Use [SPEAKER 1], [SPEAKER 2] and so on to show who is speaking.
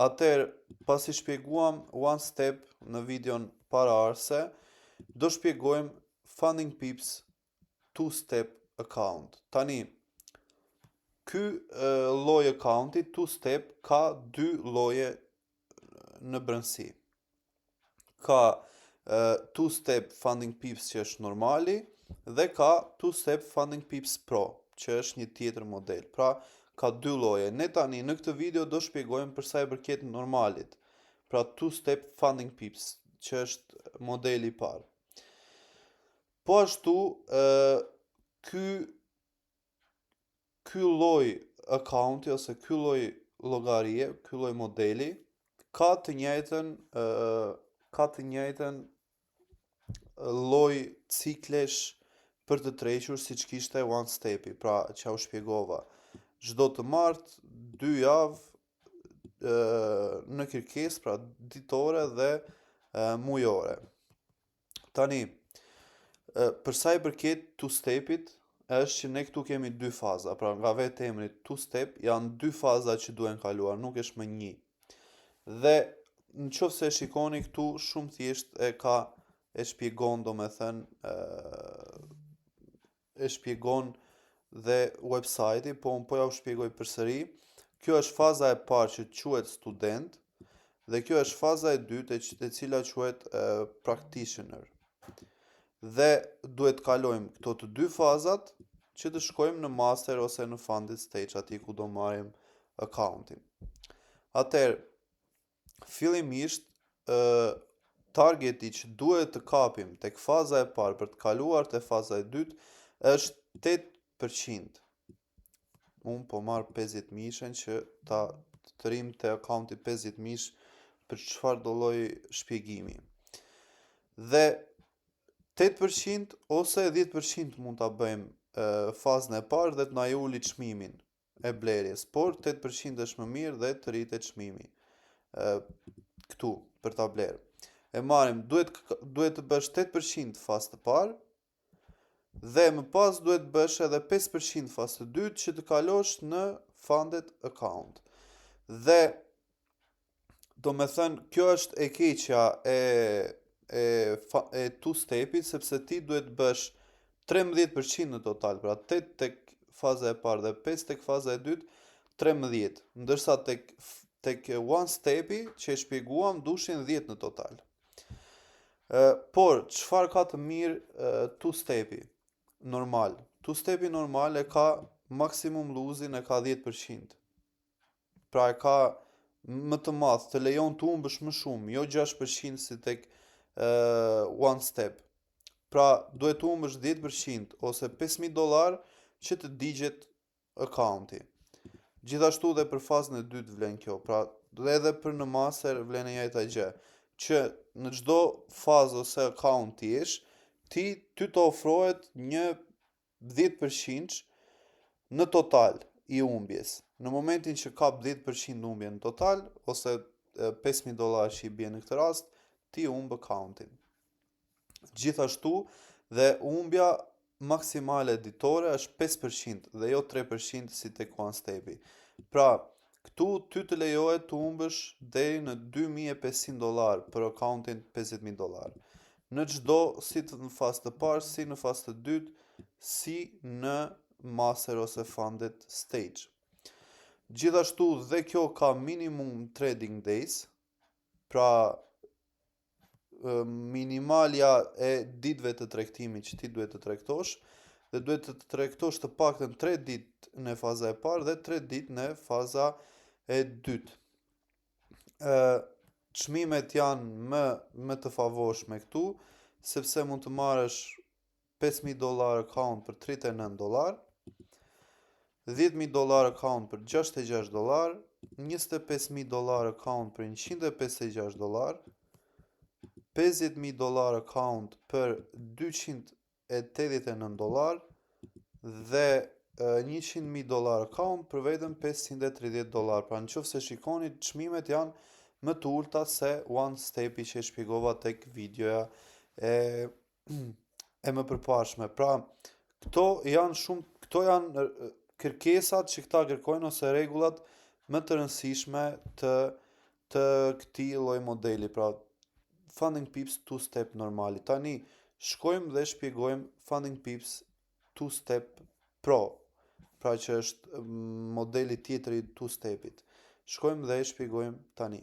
[SPEAKER 1] Atëherë, pasi shpjeguam one step në videon paraardhëse, do shpjegojmë Funding Pips two-step account. Tani, ky lloj accounti two-step ka dy lloje në brendësi. Ka two-step Funding Pips që është normali dhe ka two-step Funding Pips Pro, që është një tjetër model. Pra, ka dy lloje. Ne tani në këtë video do shpjegojmë për sa i përket normalit. Pra, two-step Funding Pips, që është modeli i parë. Po ashtu, ky lloj accounti ose ky lloj llogarie, ky lloj modeli ka të njëjtën lloj ciklesh për të trequr siç kishte one stepi, pra që u shpjegova. Çdo të martë, 2 javë në kërkesë, pra ditore dhe mujore. Tani, për sa i përket two-stepit, është që ne këtu kemi dy faza, pra nga vetë emri two-step janë dy faza që duhen kaluar, nuk është më një. Dhe në qoftë se shikoni këtu shumë thjesht e shpjegon, domethënë e shpjegon dhe website-i, po unë po ja u shpjegoj përsëri. Kjo është faza e parë që quhet student dhe kjo është faza e dytë e cila quhet practitioner. Dhe duhet kalojmë këto të dy fazat që të shkojmë në master ose në funded stage, aty ku do marrim accountin. Atëherë, fillimisht targeti që duhet të kapim tek faza e parë për të kaluar te faza e dytë është 8%. Unë po marr 50.000 që të rrim te accounti 50.000 për çfarë do lloj shpjegimi. Dhe 8% ose 10% mund ta bëjmë fazën e parë dhe të na uli çmimin e blerjes, por 8% është më mirë dhe të rritet çmimi këtu për ta blerë. E marrim, duhet të bësh 8% fazë të parë dhe më pas duhet bësh edhe 5% fazë të dytë që të kalosh në funded account. Dhe do me thënë, kjo është e keqja e two-stepit, sepse ti duhet bësh 13% në total, pra 8 tek faza e parë dhe 5 tek faza e dytë, 13, ndërsa tek one stepi që e shpjeguam dushin 10 në total. Por, çfarë ka të mirë two-stepi normal? Two-stepi normal e ka maksimum luzin e ka 10%. Pra e ka më të madh, të lejon të humbësh më shumë, jo 6% si tek one step. Pra duhet të humbësh 10% ose $5.000 që të digjet accounti. Gjithashtu dhe për fazën e dytë vlen kjo, pra edhe për në master vlen e njëjta gjë, që në çdo fazë ose account ty të ofrohet një 10% në total i humbjes. Në momentin që kap 10% humbje në total, ose $5.000 që i bie në këtë rast, ti humb accountin. Gjithashtu dhe humbja maksimale ditore është 5% dhe jo 3% si tek one stepi. Pra, këtu ty të lejohet të humbësh deri në $2.500 për accountin $50.000. Në çdo si në fazë të parë, si në fazë të dytë, si në master ose funded stage. Gjithashtu dhe kjo ka minimum trading days, pra minimalja e ditëve të tregtimit që ti duhet të tregtosh, dhe duhet të tregtosh të paktën 3 ditë në faza e parë dhe 3 ditë në faza e dytë. Çmimet janë më të favorshme këtu, sepse mund të marrësh $5.000 account për $39, $10.000 account për $66, $25.000 account për $156, $50.000 account për $289 dhe $100.000 account për vetëm $530. Pra në qoftë se shikoni, çmimet janë më të ulta se one stepi që e shpjegova tek videoja e më përparshme. Pra, këto janë kërkesat që këta kërkojnë ose rregullat më të rëndësishme të të këtij lloj modeli, pra Funding Pips two step normali. Tani shkojmë dhe shpjegojmë Funding Pips two step Pro, pra që është modeli tjetër i two stepit. Shkojmë dhe shpjegojmë tani.